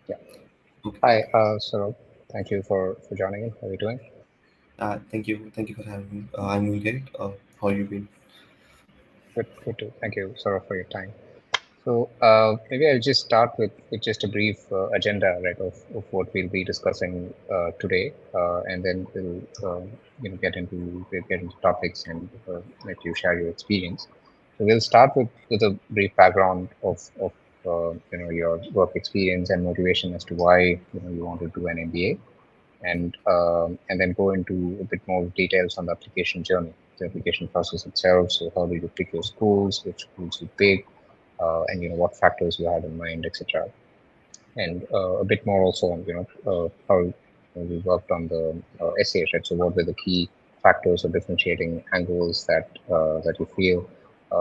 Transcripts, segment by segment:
Yeah. Okay. Hi, Saurabh. Thank you for joining in. How are you doing? Thank you. Thank you for having me. I'm doing great. How you been? Good too. Thank you, Saurabh, for your time. So maybe I'll just start with just a brief agenda, right, of what we'll be discussing today, and then we'll get into topics and let you share your experience. So we'll start with a brief background of your work experience and motivation as to why you want to do an MBA, and then go into a bit more details on the application journey, the application process itself. So how do you pick your schools, which schools you pick, and what factors you had in mind, etc. And a bit more also on how we worked on the essays, right? So what were the key factors or differentiating angles that you feel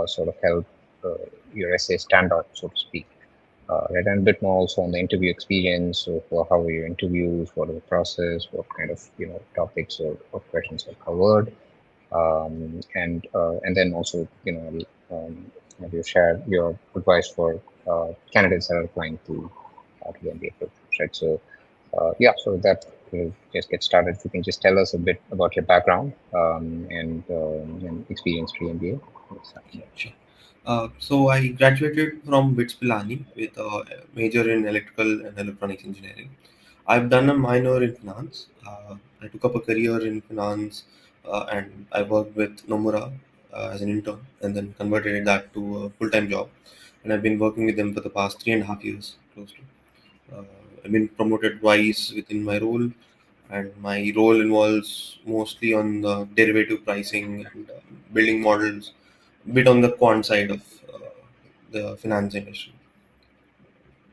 sort of help your essay stand out, so to speak. Right, and a bit more also on the interview experience. So, how were your interviews? What are the process? What kind of topics or questions are covered? And then also have you share your advice for candidates that are applying to the MBA programs, right? So so that we'll just get started. If you can just tell us a bit about your background and experience pre MBA. Yeah, sure. So I graduated from BITS Pilani with a major in electrical and electronics engineering. I've done a minor in finance. I took up a career in finance, and I worked with Nomura as an intern, and then converted that to a full-time job. And I've been working with them for the past 3.5 years, close to. Uh, I've been promoted twice within my role, and my role involves mostly on the derivative pricing and building models, bit on the quant side of the finance industry.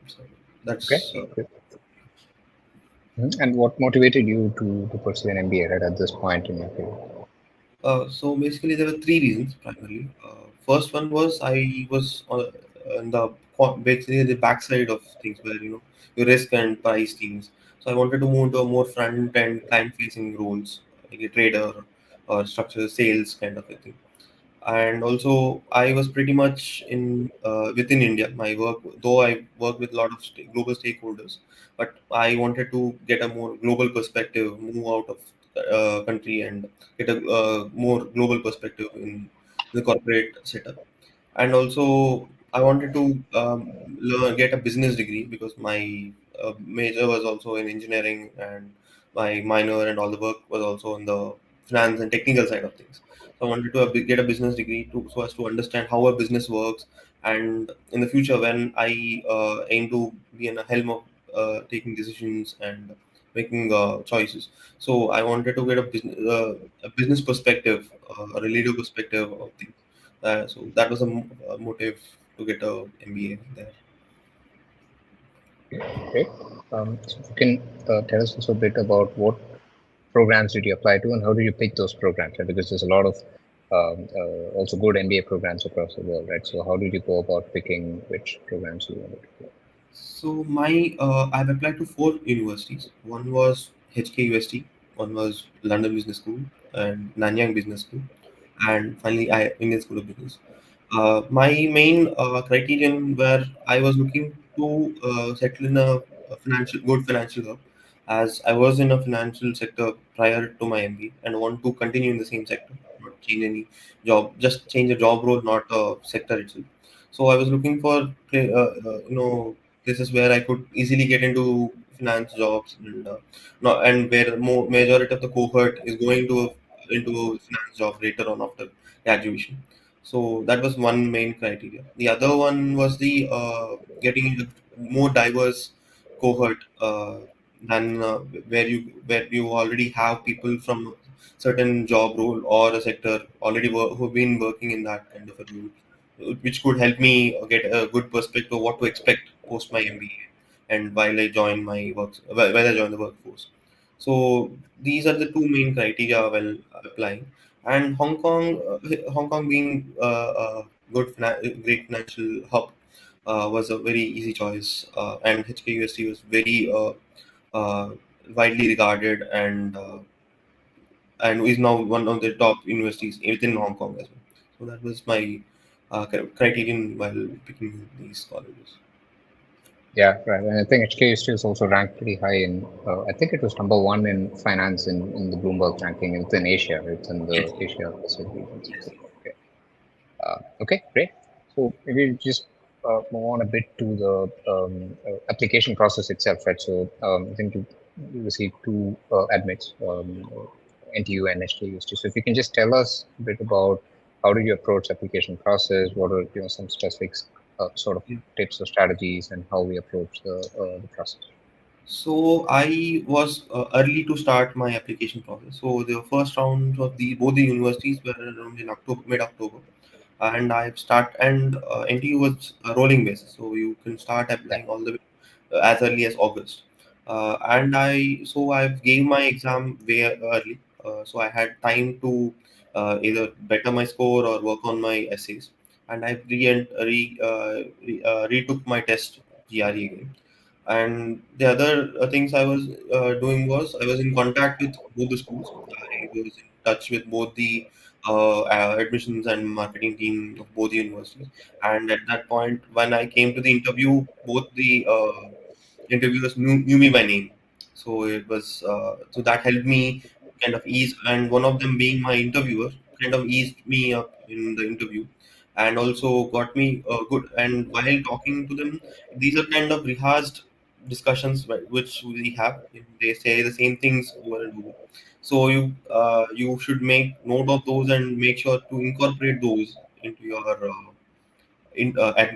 So Okay. that's Good. Mhm. And what motivated you to pursue an MBA right at this point in your career? so basically there were three reasons primarily. First one was I was on the basically the backside of things where you risk and price teams. So I wanted to move to a more front end client facing roles like a trader or structured sales kind of a thing. And also I was pretty much in within India. My work, though I work with a lot of global stakeholders, but I wanted to get a more global perspective, move out of country and get a more global perspective in the corporate setup. And also I wanted to get a business degree because my major was also in engineering, and my minor and all the work was also on the finance and technical side of things. So I wanted to get a business degree to so as to understand how a business works, and in the future when I aim to be in a helm of taking decisions and making choices. So I wanted to get a business perspective, a leader perspective of things. So that was a motive to get a MBA there. Okay. So if you can tell us also a bit about what programs did you apply to and how did you pick those programs, right? Because there's a lot of also good MBA programs across the world, right? So how did you go about picking which programs you wanted to do? So my I've applied to four universities. One was HKUST, one was London Business School, and Nanyang Business School, and finally I Indian School of Business. My main criterion where I was looking to settle in a good financial hub, as I was in a financial sector prior to my MBA and want to continue in the same sector, not change any job, just change a job role, not a sector itself. So I was looking for places where I could easily get into finance jobs, and where more majority of the cohort is going to into finance job later on after graduation. So that was one main criteria. The other one was the getting into more diverse cohort than where you already have people from certain job role or a sector already who've been working in that kind of a role, which could help me get a good perspective of what to expect post my MBA and while I join the workforce. So these are the two main criteria while applying. And Hong Kong being a great financial hub, was a very easy choice. And HKUST was very uh, widely regarded, and is now one of the top universities within Hong Kong as well. So that was my criterion while picking these colleges. Yeah, right. And I think HKUST is also ranked pretty high in. I think it was number one in finance in the Bloomberg ranking. It's in Asia. It's in the Yes. Asia Pacific region. Yes. Okay. Okay, great. So maybe just move on a bit to the application process itself, right? So I think you received two admits, NTU and HKUST. So if you can just tell us a bit about how did you approach application process? What are some specific sort of Yeah. tips or strategies, and how we approach the process? So I was early to start my application process. So the first round of the both the universities were around in October, mid-October, and I've start and NTU was a rolling basis, so you can start Yeah, applying all the way as early as August. And I've gave my exam way early, so I had time to either better my score or work on my essays. And I retook my test GRE again. And the other things I was doing was I was in contact with both the schools. I was in touch with both the admissions and marketing team of both the universities. And at that point, when I came to the interview, both the interviewers knew me by name. So it was so that helped me kind of ease, and one of them being my interviewer kind of eased me up in the interview, and also got me good. And while talking to them, these are kind of rehearsed discussions which we have. They say the same things over and over. So you should make note of those and make sure to incorporate those into your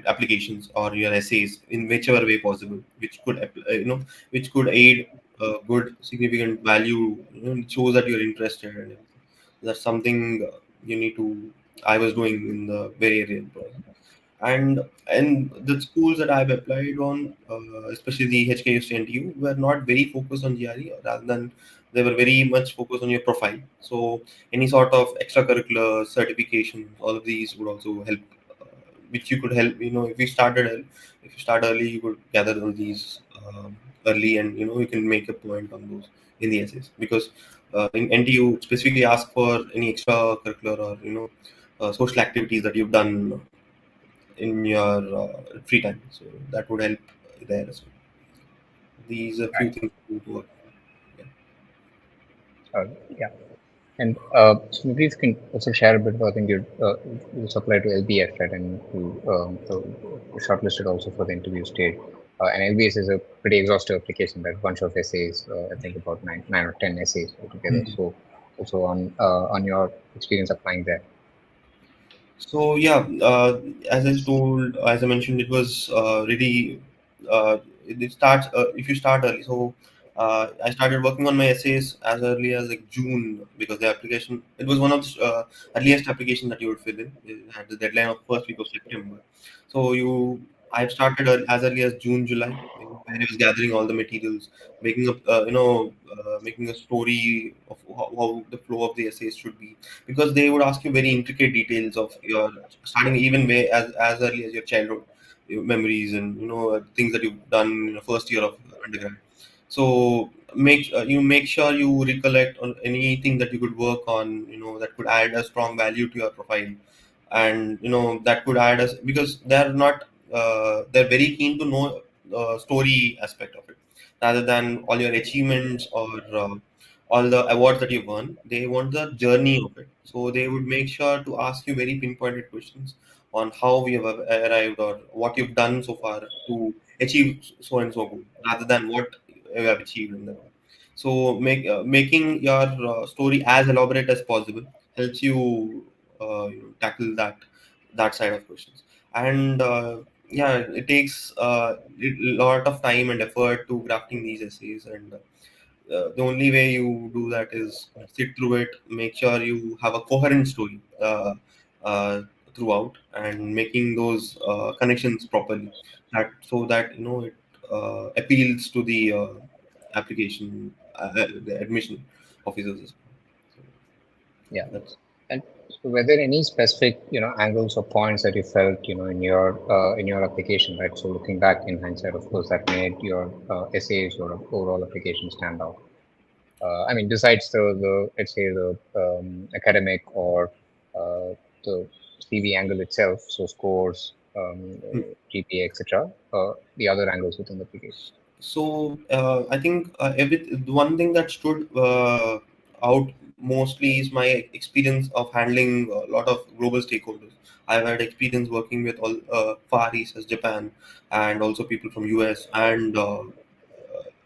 applications or your essays in whichever way possible, which could which could aid good significant value. It shows that you're interested and everything. That's something you need to. I was doing in the very real process. And the schools that I've applied on, especially the HKUST and NTU, were not very focused on GRE, rather than they were very much focused on your profile. So any sort of extracurricular certification, all of these would also help, which you could help. If you if you start early, you could gather all these early, and you can make a point on those in the essays, because in NTU specifically ask for any extracurricular or social activities that you've done in your free time. So that would help there as well. These are few right. things to work on. Yeah. Yeah. And so maybe if you can also share a bit about, I think you supplied to LBF, right? And you shortlisted also for the interview stage. And LBS is a pretty exhaustive application, right? Bunch of essays, I think about nine or 10 essays altogether. Mhm. So also on your experience applying there. So yeah, as I mentioned, it was really it starts if you start early. So I started working on my essays as early as like June, because the application, it was one of the earliest application that you would fill in. It had the deadline of first week of September. So I've started as early as June, July, where I was gathering all the materials, making up making a story of how the flow of the essays should be, because they would ask you very intricate details of your starting even way as early as your childhood, your memories, and things that you've done in the first year of undergrad. So make sure you recollect on anything that you could work on, that could add a strong value to your profile. And that could add us, because they're very keen to know the story aspect of it, rather than all your achievements or all the awards that you've won. They want the journey of it, so they would make sure to ask you very pinpointed questions on how you have arrived or what you've done so far to achieve so and so goal, rather than what you have achieved in the goal. So making your story as elaborate as possible helps you, tackle that side of questions. And yeah, it takes a lot of time and effort to drafting these essays. And the only way you do that is sit through it, make sure you have a coherent story uh, throughout, and making those connections properly, so that it appeals to the the admission officers as well. So Yeah. that's And so were there any specific, angles or points that you felt, in your application, right? So looking back in hindsight, of course, that made your essays or overall application stand out. I mean, besides the let's say the academic or the CV angle itself, so scores. GPA, etc. The other angles within the application. So I think the one thing that stood out mostly is my experience of handling a lot of global stakeholders. I've had experience working with all Far East as Japan, and also people from US and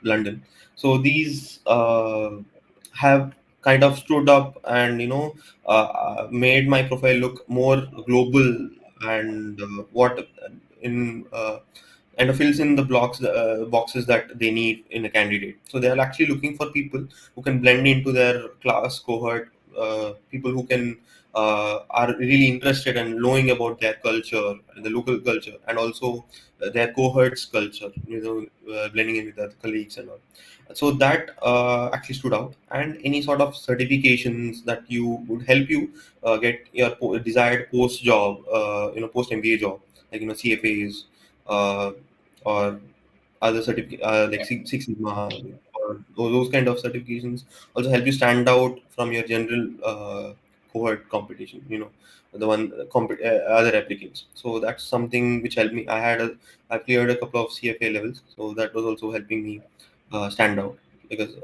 London. So these have kind of stood up and made my profile look more global, and what in and fills in the boxes that they need in a candidate. So they are actually looking for people who can blend into their class cohort, people who can are really interested in knowing about their culture, the local culture, and also their cohorts culture. Blending in with their colleagues and all. So that actually stood out, and any sort of certifications that you would help you get your desired post job, post MBA job, like CFAs, uh, or other certificate like Yeah. Six Sigma, or those kind of certifications also help you stand out from your general cohort competition. The one other applicants. So that's something which helped me. I cleared a couple of CFA levels, so that was also helping me stand out because.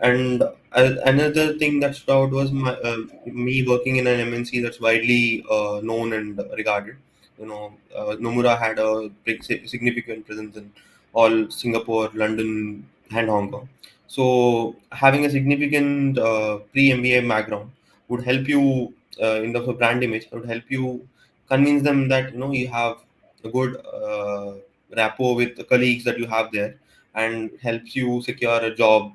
And another thing that stood out was me working in an MNC that's widely known and regarded. Nomura had a big significant presence in all Singapore, London, and Hong Kong. So having a significant pre-MBA background would help you in terms of brand image. Would help you convince them that you have a good rapport with the colleagues that you have there, and helps you secure a job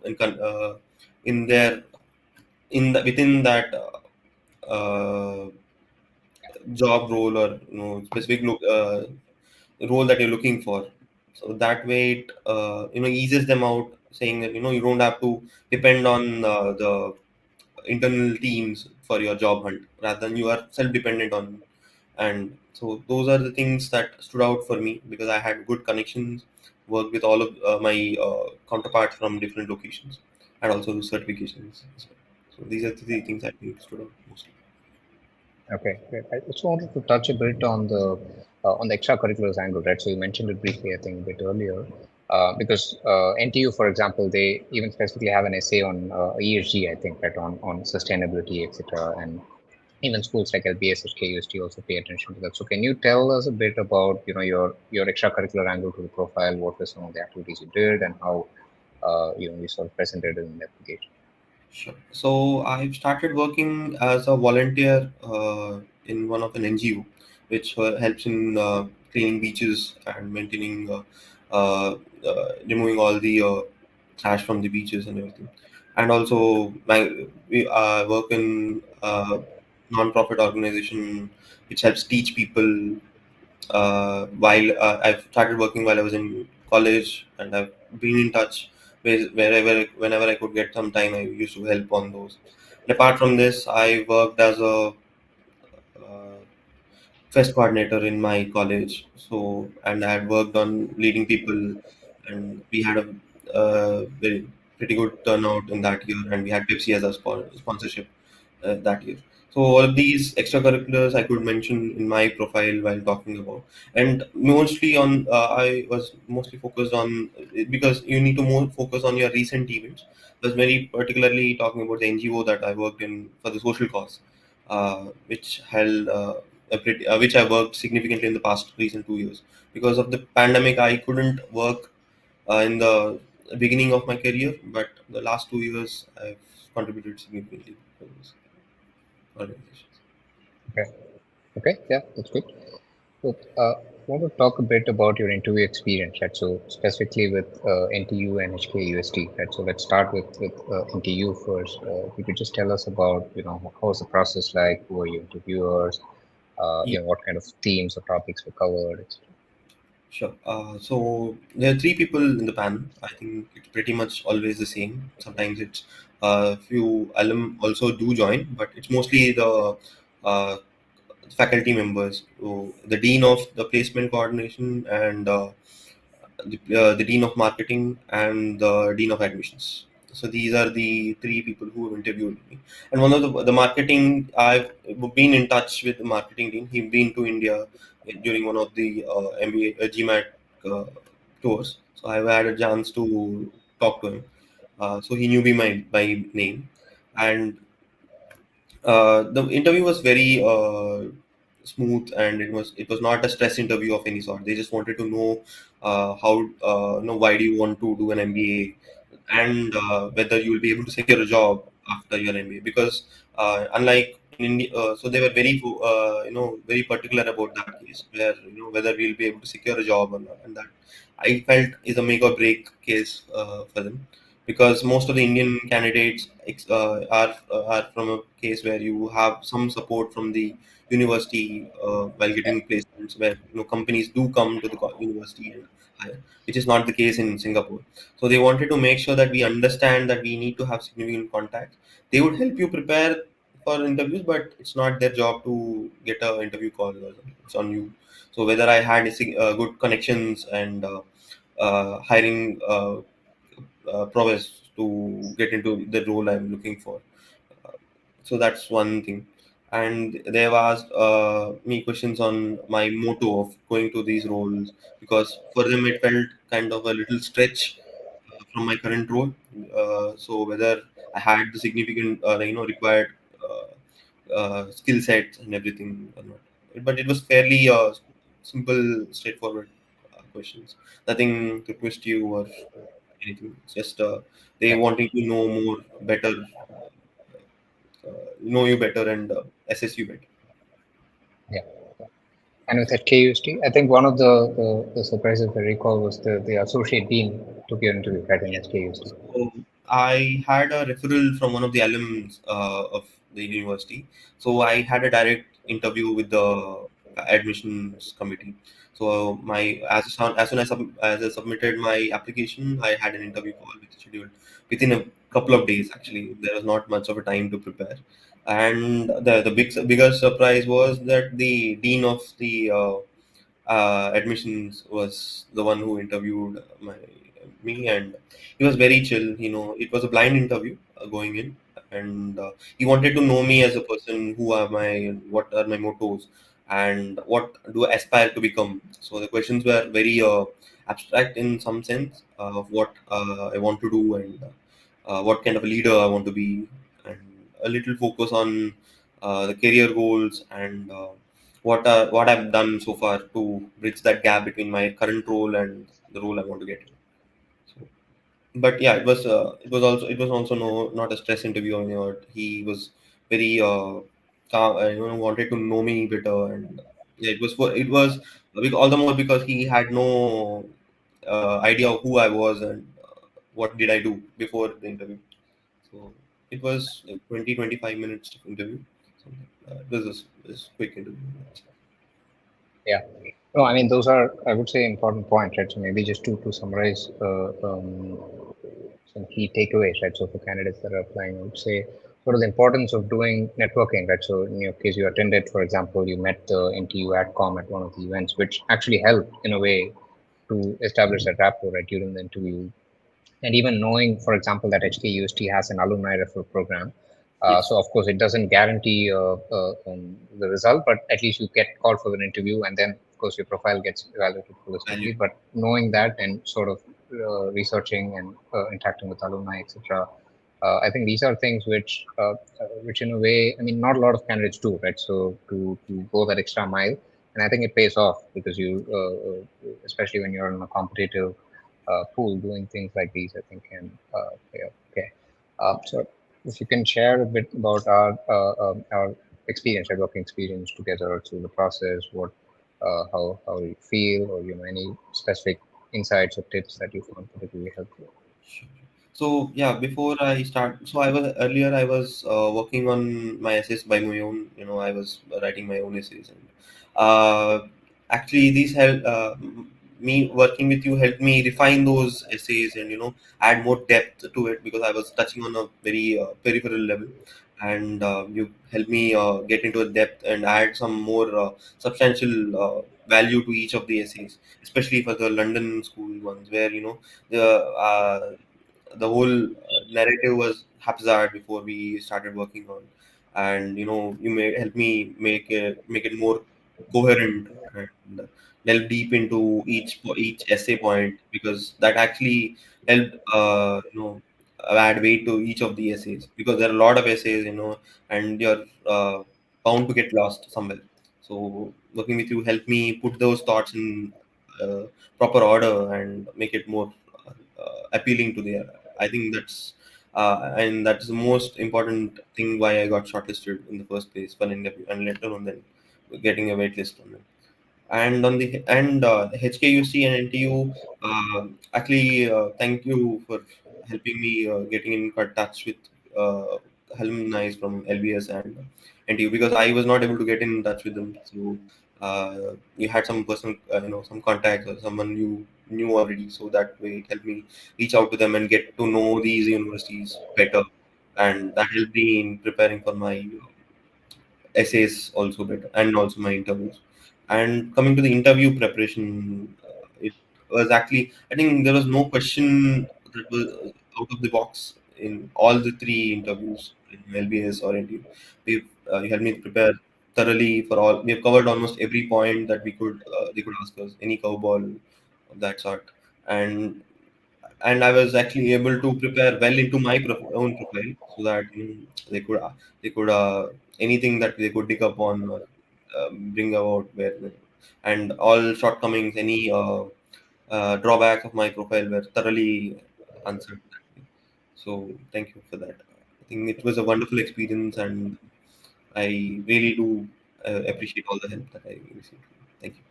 in their within that job role, or specific role that you're looking for. So that way it eases them out, saying that you don't have to depend on the internal teams for your job hunt, rather than you are self-dependent on. And so those are the things that stood out for me, because I had good connections, worked with all of my counterparts from different locations, and also the certifications as well. So these are the three things I think stood out mostly. Okay, great. I just wanted to touch a bit on the extracurriculars angle, right? So you mentioned it briefly, I think, a bit earlier, because NTU, for example, they even specifically have an essay on ESG, I think, right, on sustainability, etc. And even schools like LBS, HKUST also pay attention to that. So can you tell us a bit about your extracurricular angle to the profile? What were some of the activities you did, and how you sort of presented it in the application? Sure. So I've started working as a volunteer in one of an NGO, which helps in cleaning beaches and maintaining, removing all the trash from the beaches and everything. And also, we work in non-profit organization which helps teach people. While I've started working while I was in college, and I've been in touch with whenever I could get some time, I used to help on those. And apart from this, I worked as a uh, fest coordinator in my college. So, and I had worked on leading people, and we had a very pretty good turnout in that year, and we had Pepsi as a sponsorship that year. So all of these extracurriculars I could mention in my profile while talking about, and mostly on I was mostly focused on, because you need to more focus on your recent events. I was very particularly talking about the NGO that I worked in for the social cause, which held which I worked significantly in the past recent 2 years. Because of the pandemic, I couldn't work in the beginning of my career, but the last 2 years I've contributed significantly for those organizations. Okay. Okay. Yeah, that's good. So, I want to talk a bit about your interview experience, right? So, specifically with NTU and HKUST, right? So, let's start with NTU first. If you could just tell us about, how was the process like? Who were your interviewers? Yeah, What kind of themes or topics were covered, etc. sure. So there are three people in the panel. I think it's pretty much always the same. Sometimes it's a few alum also do join, but it's mostly the uh, faculty members, so the dean of the placement coordination, and the dean of marketing, and the dean of admissions. So these are the three people who have interviewed me. And one of the marketing, I've been in touch with the marketing dean. He's been to India. during one of the MBA GMAT uh, tours. So I had a chance to talk to him. So he knew me by name, and the interview was very smooth, and it was not a stress interview of any sort. They just wanted to know how why do you want to do an MBA, and whether you will be able to secure a job after your MBA. Because unlike in India, so they were very particular about that case, where whether we'll be able to secure a job or not, and that I felt is a make or break case for them, because most of the Indian candidates are from a case where you have some support from the university while getting placements, where companies do come to the university and hire, which is not the case in Singapore. So they wanted to make sure that we understand that we need to have significant contacts. They would help you prepare for interviews, but it's not their job to get a interview call. It's on you. So whether I had good connections and hiring prowess to get into the role I'm looking for. Uh, so that's one thing. And they've asked me questions on my motto of going to these roles, because for them it felt kind of a little stretch from my current role. So whether I had the significant, required skill sets and everything or not. But it was fairly simple, straightforward questions. Nothing to twist you or anything. It's just they Yeah. wanting to know more, better, know you better, and assess you better. Yeah. And with HKUST, I think one of the surprises I recall was the associate dean took your interview right in HKUST. So I had a referral from one of the alums of the university. So I had a direct interview with the admissions committee. So my as soon as I submitted my application, I had an interview call with scheduled within a couple of days. Actually, there was not much of a time to prepare. And the bigger surprise was that the dean of the admissions was the one who interviewed me, and he was very chill. It was a blind interview going in, and he wanted to know me as a person, who am I, and what are my mottos, and what do I aspire to become. So the questions were very abstract in some sense of what I want to do, and what kind of a leader I want to be, and a little focus on the career goals, and what I've done so far to bridge that gap between my current role and the role I want to get in. So, but yeah, it was also no not a stress interview or anything. He was very calm, wanted to know me better, and yeah, it was all the more because he had no idea of who I was, and what did I do before the interview. So it was like 20-25 minutes of interview. So, this is this quick interview. Yeah. No, I mean, those are, I would say, important points, right? So maybe just to summarize some key takeaways, right? So for candidates that are applying, I would say sort of the importance of doing networking, right? So in your case, you attended, for example, you met the NTU AdCom at one of the events, which actually helped in a way to establish that rapport, right, during the interview. And even knowing, for example, that HKUST has an alumni referral program. Yes. So of course, it doesn't guarantee the result, but at least you get called for an interview, and then of course your profile gets evaluated Value. holistically. But knowing that and sort of researching and interacting with alumni, etc. I think these are things which in a way, I mean, not a lot of candidates do, right? So to go that extra mile, and I think it pays off because especially when you're in a competitive pool, doing things like these, I think can pay off. Okay. So if you can share a bit about our experience, our working experience together through the process, how you feel, or any specific insights or tips that you found particularly helpful. Sure. So yeah, before I start, so I was working on my essays by my own. I was writing my own essays, and actually these help me working with you helped me refine those essays, and add more depth to it, because I was touching on a very peripheral level, and you helped me get into a depth and add some more substantial value to each of the essays, especially for the London school ones, where the the whole narrative was haphazard before we started working on, and you may help me make it more coherent and delve deep into each essay point, because that actually helped add weight to each of the essays, because there are a lot of essays, and you're bound to get lost somewhere. So working with you helped me put those thoughts in uh, proper order and make it more appealing to the. I think and that's the most important thing why I got shortlisted in the first place for an interview, and later on then getting a waitlist on it. And on the and HKUST and NTU, actually, thank you for helping me getting in touch with uh, alumni from LBS and NTU, because I was not able to get in touch with them. So you had some personal, some contacts or someone you knew already. So that way it helped me reach out to them and get to know these universities better, and that helped me in preparing for my essays also better, and also my interviews. And coming to the interview preparation, it was actually, I think there was no question that was out of the box in all the three interviews in LBS or NTU. You helped me prepare thoroughly for all. We have covered almost every point that they could ask us, any curveball of that sort. And I was actually able to prepare well into my own profile, so that they could anything that they could dig up on or bring about where, and all shortcomings, any drawbacks of my profile were thoroughly answered that way. So thank you for that. I think it was a wonderful experience, and I really do appreciate all the help that I received. Thank you.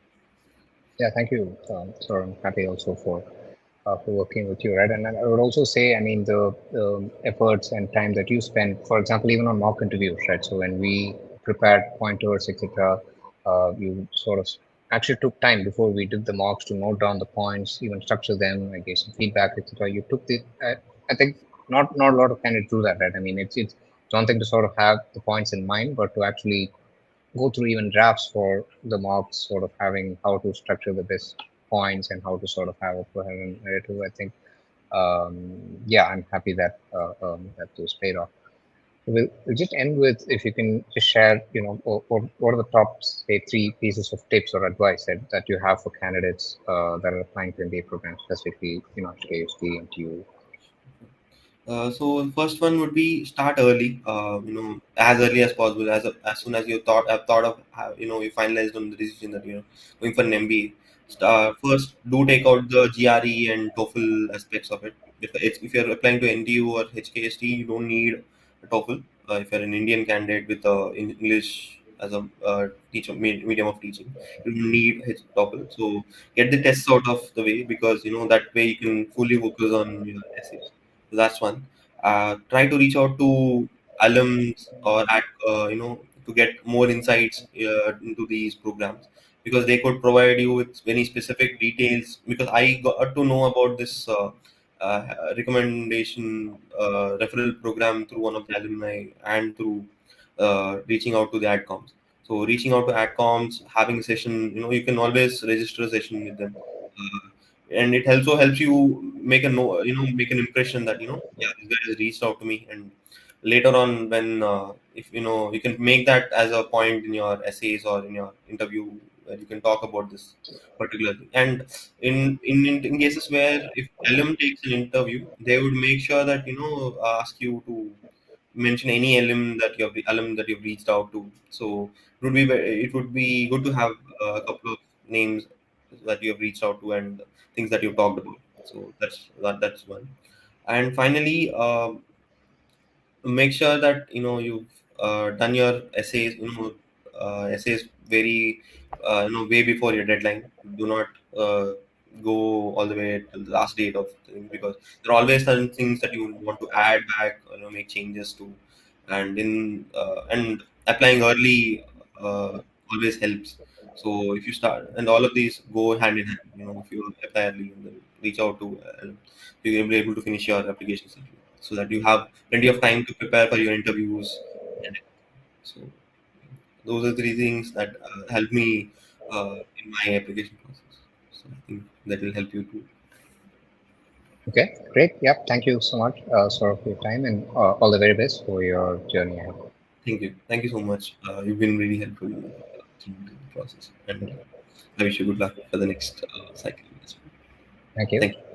Yeah, thank you, sir. I'm happy also for working with you, right? And I would also say, I mean, the efforts and time that you spend, for example, even on mock interviews, right? So when we prepared pointers, etc., you sort of actually took time before we did the mocks to note down the points, even structure them. I gave some feedback, etc. You took the. I think not a lot of candidates do that, right? I mean, it's one thing to sort of have the points in mind, but to actually go through even drafts for the mocks, sort of having how to structure the best points and how to sort of have a coherent narrative. I think, yeah, I'm happy that that was paid off. We'll just end with if you can just share, or what are the top, say, three pieces of tips or advice that you have for candidates that are applying to MBA programs, specifically, HKUST, NTU. So the first one would be start early. As early as possible. As soon as have thought of, you finalized on the decision that you're going for an MBA. First, do take out the GRE and TOEFL aspects of it. If you're applying to NTU or HKST, you don't need a TOEFL. If you're an Indian candidate with English as a medium of teaching, you don't need TOEFL. So get the tests out of the way, because that way you can fully focus on your essays. So that's one. Try to reach out to alums or to get more insights into these programs, because they could provide you with very specific details. Because I got to know about this recommendation referral program through one of the alumni, and through reaching out to the adcoms. So reaching out to adcoms, having a session, you can always register a session with them. Uh, and it also helps you make a no, make an impression that, yeah, this guy has reached out to me. And later on, when if you can make that as a point in your essays or in your interview, where you can talk about this particularly. And in cases where if alum takes an interview, they would make sure that, ask you to mention any alum that you've reached out to. So it would be good to have a couple of names that you have reached out to, and things that you've talked about. So that's one. And finally, make sure that you've done your essays very way before your deadline. Do not go all the way to the last date of things, because there are always certain things that you want to add back, make changes to. And applying early always helps. So if you start, and all of these go hand in hand, if you apply early and then reach out to you'll be able to finish your applications early, so that you have plenty of time to prepare for your interviews. And so those are three things that help me in my application process. So I think that will help you too. Okay, great. Yep, thank you so much, Saurabh, for your time, and all the very best for your journey ahead. Thank you so much. You've been really helpful. key to the process. And I wish you good luck for the next cycle as well. Thank you. Thank you.